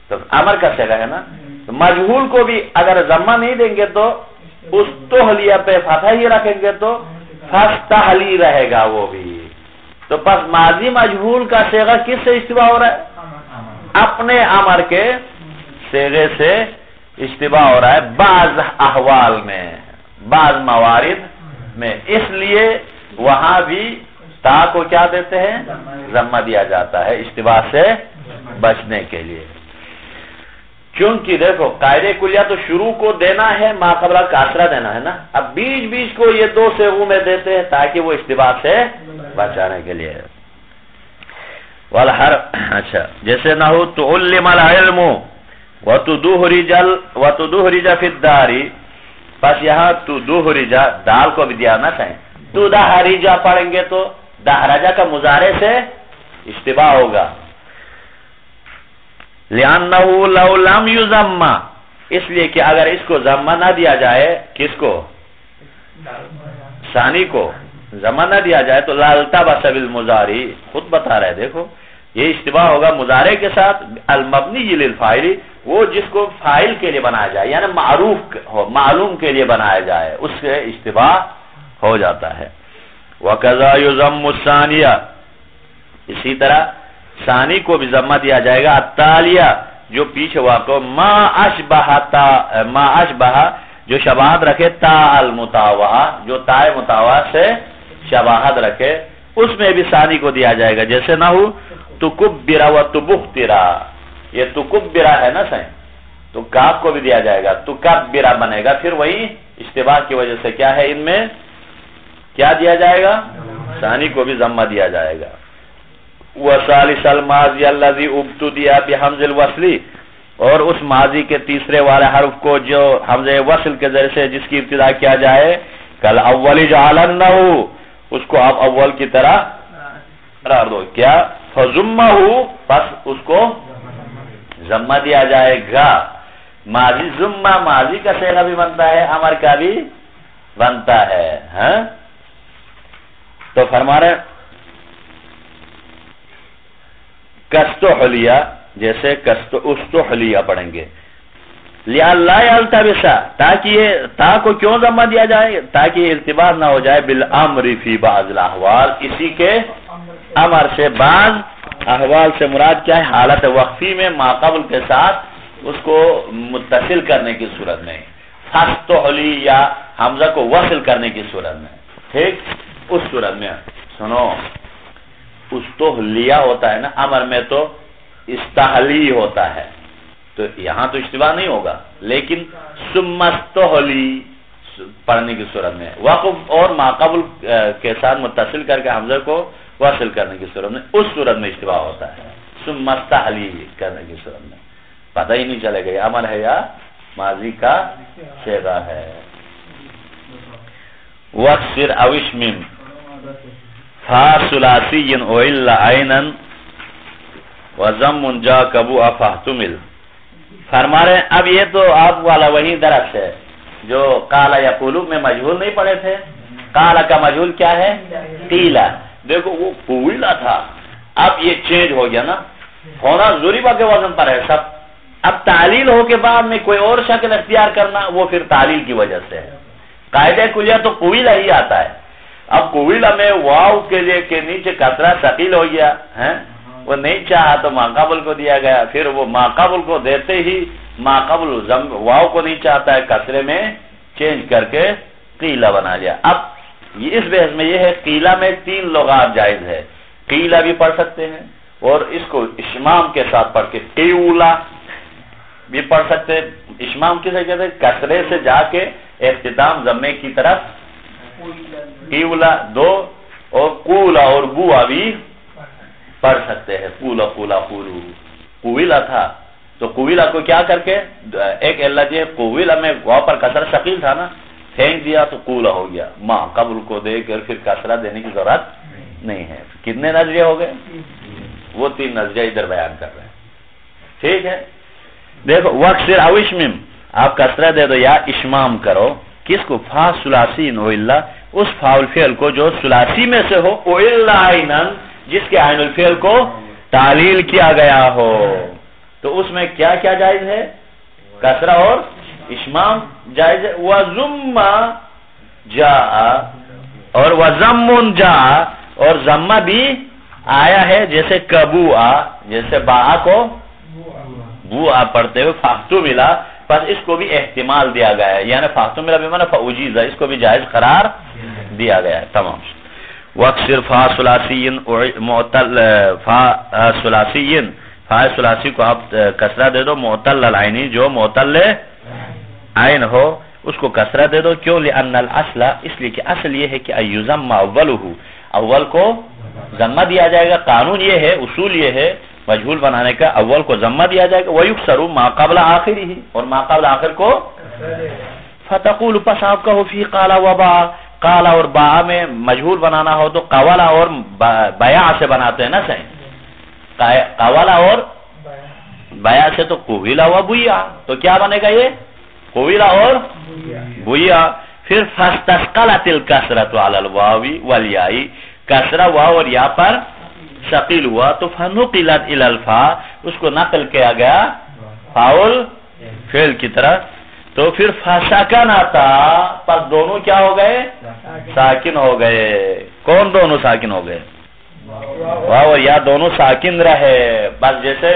تو امر کا صیغہ ہے نا. تو مجہول کو بھی اگر ضمہ نہیں دیں گے تو استحلیہ پہ فتح ہی رکھیں گے تو فاستحلی رہے گا وہ بھی. تو پس ماضی مجہول کا صیغہ کس سے اشتباہ ہو رہا ہے؟ اپنے امر کے صیغے سے اشتباہ ہو رہا ہے بعض احوال میں، بعض موارد میں. اس لیے وہاں بھی تا کو کیا دیتے ہیں؟ ضمہ دیا جاتا ہے اشتباہ سے بچنے کے لیے. کیونکہ دیکھو قاعدہ کلیہ تو شروع کو دینا ہے ما قبل کاسرہ دینا ہے نا. اب بیچ بیچ کو یہ دو صیغوں میں دیتے ہیں تاکہ وہ اشتباہ سے بچانے کے لیے. اچھا جیسے نحو تعلم العلم وتدحرج فی الدار، پس یہاں تدحرج دال کو بھی دیا نہ کہیں، تدحرج پڑھیں گے تو دحرجہ کا مضارع سے اشتباہ ہوگا. لِأَنَّهُ لَوْ لَمْ يُضَمَّ، اس لیے کہ اگر اس کو ضمہ نہ دیا جائے، کس کو؟ ثانی کو ضمہ نہ دیا جائے تو لَالْتَبَسَ بِالْمُضَارِعِ، خود بتا رہے دیکھو یہ اشتباہ ہوگا مضارع کے ساتھ المبنی للفاعل، وہ جس کو فاعل کے لیے بنایا جائے یعنی معروف ہو، معلوم کے لیے بنایا جائے، اس سے اشتباہ ہو جاتا ہے. وَكَذَا يُضَمُّ الثَّانِيَ، اسی طرح ثانی کو بھی ضمہ دیا جائے گا. التالیہ جو پیچھے واقع ما اشبہ جو شباہت رکھے تا المتاوہ، جو تا متاوہ سے شباہت رکھے، اس میں بھی ثانی کو دیا جائے گا. جیسے نہ ہو تکبرا و تبخترا، یہ تکبرا ہے نا صحیح، تو کاف کو بھی دیا جائے گا، تکبرا بنے گا. پھر وہی اشتباہ کی وجہ سے کیا ہے ان میں کیا دیا جائے گا؟ ثانی کو بھی ضمہ دیا جائے گا. وَثَالِثَ الْمَاضِيَ الَّذِي اُبْتُدِيَ بِحَمْزِ الْوَصْلِ، اور اس ماضی کے تیسرے والے حرف کو جو حمزہ وصل کے ذریعے سے جس کی ابتدا کیا جائے، کل اول جعلنہ، اس کو آپ اول کی طرح قرار دو. کیا؟ فَضُمَّهُ، پس اس کو ضمہ دیا جائے گا. ماضی ضمہ ماضی کا صیغہ بھی بنتا ہے، امر کا بھی بنتا ہے. ہاں تو فرما رہے کستحلیہ، جیسے استحلیہ پڑھیں گے. لِأَلَّا يَلْتَبِسَ، تاکہ یہ تا کو کیوں ضمہ دیا جائے؟ تاکہ یہ ارتباط نہ ہو جائے بالامر فی بعض الاحوال، اسی کے امر سے. بعض احوال سے مراد کیا ہے؟ حالت وقفی میں ما قبل کے ساتھ اس کو متصل کرنے کی صورت میں، فاستحلی یا حمزہ کو وصل کرنے کی صورت میں. ٹھیک، اس صورت میں سنو استحلیہ ہوتا ہے نا امر میں، تو استحلی ہوتا ہے، تو یہاں تو اشتباہ نہیں ہوگا. لیکن ثم استحلی پڑھنے کی صورت میں وقف اور ما قبل کے ساتھ متصل کر کے حمزہ کو وصل کرنے کی صورت میں، اس صورت میں اشتباہ ہوتا ہے. ثم استحلی کرنے کی صورت میں پتہ ہی نہیں چلے گا یہ امر ہے یا ماضی کا صیغہ ہے. وَقْصِرْ أَوْ اشْمِمْ فَا ثُلَاثِيٌّ وَإِلَّا عَيْنًا وَضَمٌّ جَاءَ كَبُوءَ فَاحْتُمِلْ. فرما رہے ہیں اب یہ تو آپ والا وہی درس ہے جو قَالَ يَقُولُ میں مجہول نہیں پڑھے تھے. قَالَ کا مجہول کیا ہے؟ قِیلَ. دیکھو وہ قُوِلَ تھا، اب یہ چینج ہو گیا نا، ہونا ضریبہ کے وزن پر ہے سب. اب تعلیل ہو کے بعد میں کوئی اور شکل اختیار کرنا وہ پھر تعلیل کی وجہ سے ہے. قاعدہ کلیہ تو قویلہ ہی آتا ہے. اب قویلہ میں واو کے لیے کے نیچے کسرہ ثقیل ہو گیا ہے، وہ نہیں چاہا تو ما قبل کو دیا گیا. پھر وہ ما قبل کو دیتے ہی ما قبل واو کو نہیں چاہتا ہے، کسرے میں چینج کر کے قیلہ بنا لیا. اب اس بحث میں یہ ہے قیلہ میں 3 لغات جائز ہے. قیلہ بھی پڑھ سکتے ہیں اور اس کو اشمام کے ساتھ پڑھ کے قیولہ بھی پڑھ سکتے ہیں. اشمام کسے کہتے ہیں؟ کسرے سے جا کے اختتام ضمے کی طرف قیولہ 2، اور قولا اور بوا بھی پڑھ سکتے ہیں. قولا قولا قولو قویلہ تھا تو قویلہ کو کیا کر کے ایک اللہ جی قویلہ میں واو پر کسر ثقیل تھا نا، پھینک دیا تو قولا ہو گیا. ما قبل کو دے کر پھر کسرہ دینے کی ضرورت نہیں ہے. کتنے نظریے ہو گئے؟ وہ 3 نظریہ ادھر بیان کر رہے ہیں. ٹھیک ہے، دیکھو وَقْصِرْ أَوْ اشْمِمْ، آپ کسرہ دے دو یا اشمام کرو. کس کو؟ فا ثلاثی و الا، اس فاعل فعل کو جو ثلاثی میں سے ہو، و الا عینن، جس کے عین الفعل کو تعلیل کیا گیا ہو، تو اس میں کیا کیا جائز ہے؟ کسرہ اور اشمام جائز ہے۔ وَزُمَّ جَاءَ اور وَزَمٌ جَاءَ اور ضمہ بھی آیا ہے، جیسے کبوآ، جیسے باآ کو بوآ پڑھتے ہوئے فاختو ملا، پس اس کو بھی احتمال دیا گیا ہے، یعنی فاختو ملا بمعنی فاوجیزہ، اس کو بھی جائز قرار دیا گیا ہے۔ تمام۔ وَاقْصِرْ فَا ثُلَاثِيٍّ مُعْتَلٍ فَا ثُلَاثِيٍّ، فا ثلاثی کو آپ کسرہ دے دو، معتل العینی جو معتل عین ہو اس کو کسرہ دے دو۔ کیوں؟ لأن الاصل، اس لیے کہ اصل یہ ہے کہ ایضم اولہ، اول کو ضمہ دیا جائے گا۔ قانون یہ ہے، اصول یہ ہے مجہول بنانے کا، اول کو ضمہ دیا جائے گا۔ وَيُكْسَرُ مَا قَبْلَ آخِرِهِ، اور ما قبل آخر کو فَتَقُولُ، پس آپ کہو فی قَالَ وَبَا، قَالَ اور با میں مجہول بنانا ہو تو قَوَلَ اور بیع سے بناتے ہیں نا صحیح، قَوَلَ اور بیع سے تو قُوِلَ وَبُیَّا، تو کیا بنے گا یہ؟ قُوِلَ اور بُیَّا۔ پھر فَاسْتَثْقَلَتِ الْكَسْرَةُ عَلَى الْوَاوِ وَالْيَاءِ، کسرہ واو اور یا پر ثقیل ہوا تو فَنُقِلَتْ إِلَى الْفَاء، اس کو نقل کیا گیا فاول فعل کی طرح، تو پھر فَسَكَنَتَا، پس دونوں کیا ہو گئے؟ ساکن ہو گئے۔ کون دونوں ساکن ہو گئے؟ واو اور یا دونوں ساکن رہے، بس جیسے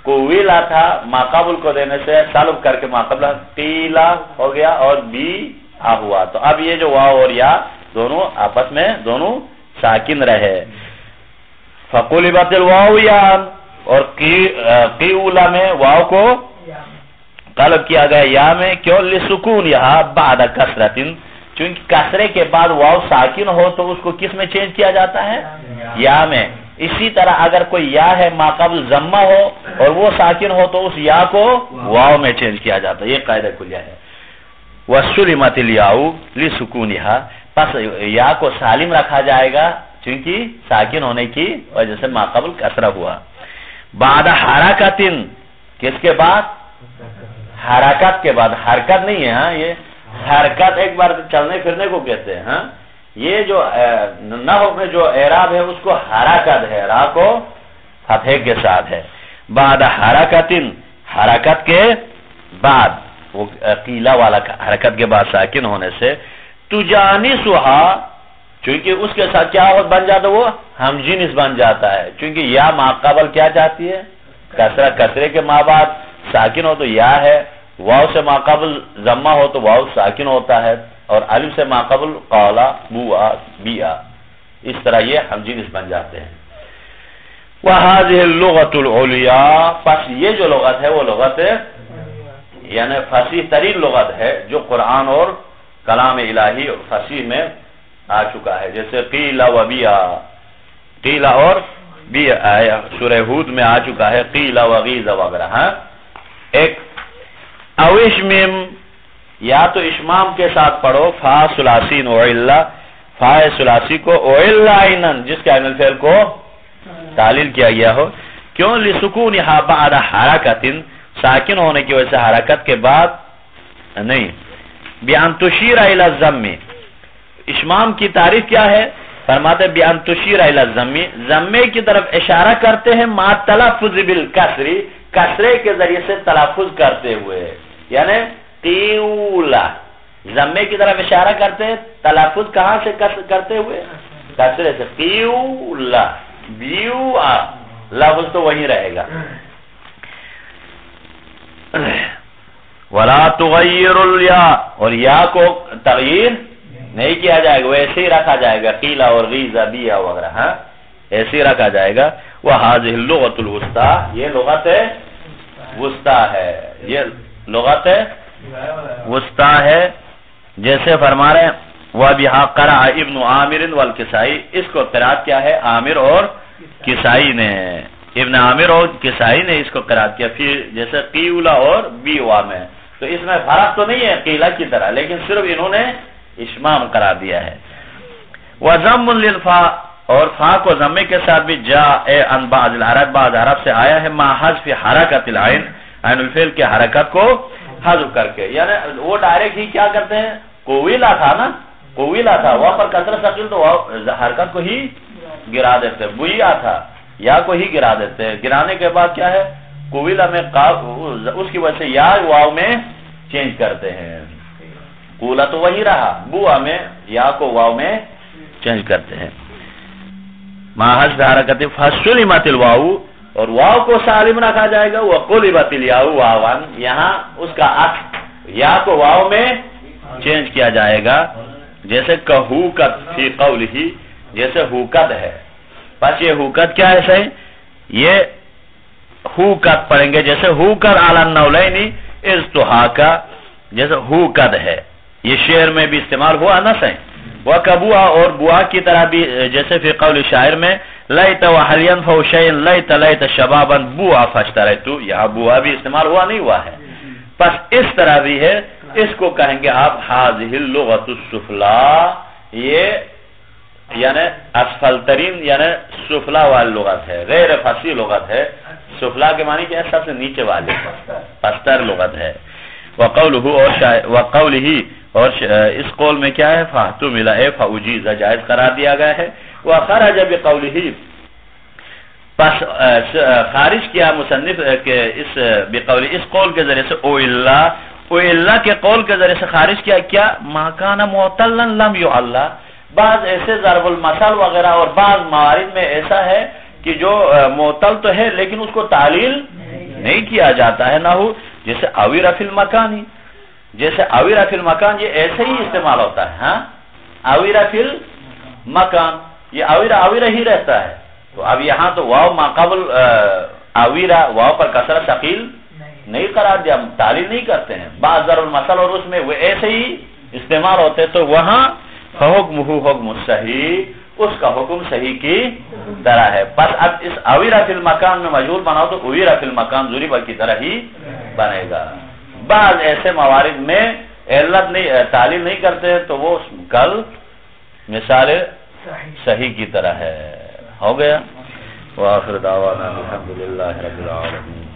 قویلا تھا ماقبل کو دینے سے سالب کر کے ماقبل قیلا ہو گیا اور بی آ ہوا، تو اب یہ جو واو اور یا دونوں آپس میں دونوں ساکن رہے۔ فَقُلِبَتِ الْوَاوُ يَاءً، اور قیولا میں واو کو قلب کیا گیا یا میں، کیوں؟ لِسُکُونِ یہاں بعد کسرۃ، چونکہ کسرے کے بعد واو ساکن ہو تو اس کو کس میں چینج کیا جاتا ہے؟ یا میں۔ اسی طرح اگر کوئی یا ہے ماقبل ضمہ ہو اور وہ ساکن ہو تو اس یا کو واو میں چینج کیا جاتا ہے، یہ قاعدہ کلیہ ہے۔ وَسُلِمَتِ الْيَاءُ لِسُکُونِهَا، پس یا کو سالم رکھا جائے گا چونکہ ساکن ہونے کی وجہ سے ماقبل کسرہ ہوا۔ بعد حرکت، کس کے بعد؟ حرکت کے بعد، حرکت نہیں ہے ہاں، یہ حرکت ایک بار چلنے پھرنے کو کہتے ہیں ہاں، یہ جو نحو میں جو اعراب ہے اس کو حرکت ہے، را کو فتح کے ساتھ ہے۔ بعد حرکت، حرکت کے بعد، وہ قیلہ والا حرکت کے بعد ساکن ہونے سے، تجانسها، چونکہ اس کے ساتھ کیا بن جاتا ہے؟ وہ ہم جنس بن جاتا ہے، چونکہ یا ماقبل کیا چاہتی ہے؟ کسرہ، کسرے کے ماں بعد ساکن ہو تو یا ہے، واو سے ماقبل ضمہ ہو تو واو ساکن ہوتا ہے، اور الف سے ماقبل قالا بوا بیا، اس طرح یہ ہم جنس بن جاتے ہیں۔ وَهَذِهِ اللُّغَةُ الْعُلْيَا، پس یہ جو لغت ہے وہ لغت ہے یعنی فصیح ترین لغت ہے جو قرآن اور کلام الہی اور فصیح میں آ چکا ہے، جیسے قیل و بیا، قیل اور بیا سورہ ہود میں آ چکا ہے، قیل و غیظ وغیرہ۔ ہاں ایک اوشمم، یا تو اشمام کے ساتھ پڑھو فا ثلاثین اعلا، فا ثلاثی کو اعلا عینن، جس کے عین الفعل کو تعلیل کیا گیا ہو، کیوں؟ لسکونہا بعد حرکت، ساکن ہونے کی وجہ سے حرکت کے بعد نہیں۔ بیان تشیر الی الضم، اشمام کی تعریف کیا ہے؟ فرماتے بیان تشیر الی الضم، ضمے کی طرف اشارہ کرتے ہیں، ما تلفظ بالکسری، کسرے کے ذریعے سے تلفظ کرتے ہوئے، یعنی قیولا، ضمے کی طرف اشارہ کرتے ہیں، تلفظ کہاں سے کرتے ہوئے؟ کسرے سے، قیولا بیوا، لفظ تو وہیں رہے گا۔ وَلَا تُغَيِّرُ الْيَاء، اور یا کو تغییر نہیں کیا جائے گا، وہ ایسے ہی رکھا جائے گا، قیلا اور غیظا بیا وغیرہ، ہاں ایسے ہی رکھا جائے گا۔ وَهَذِهِ اللُّغَةُ الْوُسْطَىٰ، یہ لغت وسطیٰ ہے، یہ لغت وسطیٰ ہے، جیسے فرما رہے ہیں وَبِهَا قَرَعَ ابن عامر والکسائی، اس کو قرات کیا ہے؟ عامر اور کسائی نے، ابن عامر اور کسائی نے اس کو قرات کیا، پھر جیسے قیولا اور بیوا میں، تو اس میں فرق تو نہیں ہے قیلہ کی طرح، لیکن صرف انہوں نے اشمام قرار دیا ہے۔ وَضَمٌّ لِلْفَاء، اور فا کو ضمے کے ساتھ بھی جاء عن بعض العرب، بعض عرب سے آیا ہے، مع حذف حرکت العین، عین الفعل کے حرکت کو حذف کر کے، یعنی وہ ڈائریکٹ ہی کیا کرتے ہیں؟ قویلا تھا نا، قویلا تھا، وہاں پر کسرہ ثقیل تو حرکت کو ہی گرا دیتے، بویا تھا یا کو ہی گرا دیتے، گرانے کے بعد کیا ہے قویلہ میں اس کی وجہ سے یا واو میں چینج کرتے ہیں، قولا تو وہی رہا، بوا میں یا کو واو میں چینج کرتے ہیں۔ ماحذ حرکت فسلمت الواو، اور واو کو سالم رکھا جائے گا، وقلبت الیاء واوان، یہاں اس کا عکس یا کو واو میں چینج کیا جائے گا، جیسے کہوکت فی قولہ، جیسے ہوکت ہے، بس یہ ہوکت کیا ہے صحیح، یہ ہوکت پڑھیں گے، جیسے ہوکر علی النولین ازتحاکا، جیسے ہوکت ہے، یہ شعر میں بھی استعمال ہوا نا صحیح، وکبوا، اور بوا کی طرح بھی، جیسے فی قول شاعر میں لیت وحلین فوشین لیت لیت شبابا بوا فاشتریتو، یہاں بوا بھی استعمال ہوا نہیں ہوا ہے، پس اس طرح بھی ہے، اس کو کہیں گے آپ حاذہ اللغۃ السفلا، یہ یعنی اسفل ترین یعنی سفلا والی لغت ہے، غیر فصیح لغت ہے، سفلا کے معنی کیا ہے، سب سے نیچے والی پستر لغت ہے۔ وقولہ، اور اس قول میں کیا ہے، فاحتمل فاجیز، جائز قرار دیا گیا ہے، وخرج بقولہ، پس خارج کیا مصنف کہ اس بقول، اس قول کے ذریعے سے، او اللہ کے قول کے ذریعے سے خارج کیا کیا، ما کان معتلا لم یعلا، بعض ایسے ضرب المثل وغیرہ اور بعض موارد میں ایسا ہے کہ جو معتل تو ہے لیکن اس کو تعلیل نہیں کیا جاتا ہے، نہ ہو جیسے اویر فی المکان، جیسے اویر فی المکان، یہ ایسے ہی استعمال ہوتا ہے، ہاں اویر فی المکان، یہ اویر ہی رہتا ہے، تو اب یہاں تو واو ما قبل اویرہ، واو پر کسرہ ثقیل نہیں قرار دیا، تعلیل نہیں کرتے ہیں، بعض ضرب المثل اور اس میں وہ ایسے ہی استعمال ہوتے، تو وہاں فحکمہ حکم صحیح، اس کا حکم صحیح کی طرح ہے، پس اب اس اویرہ فی المکان میں مجہول بناؤ تو اویرہ فی المکان ضریبہ کی طرح ہی بنے گا۔ بعض ایسے موارد میں علت نہیں تعلیل نہیں کرتے تو وہ کل مثال صحیح کی طرح ہے۔ ہو گیا، وآخر دعوانا الحمدللہ رب العالمین۔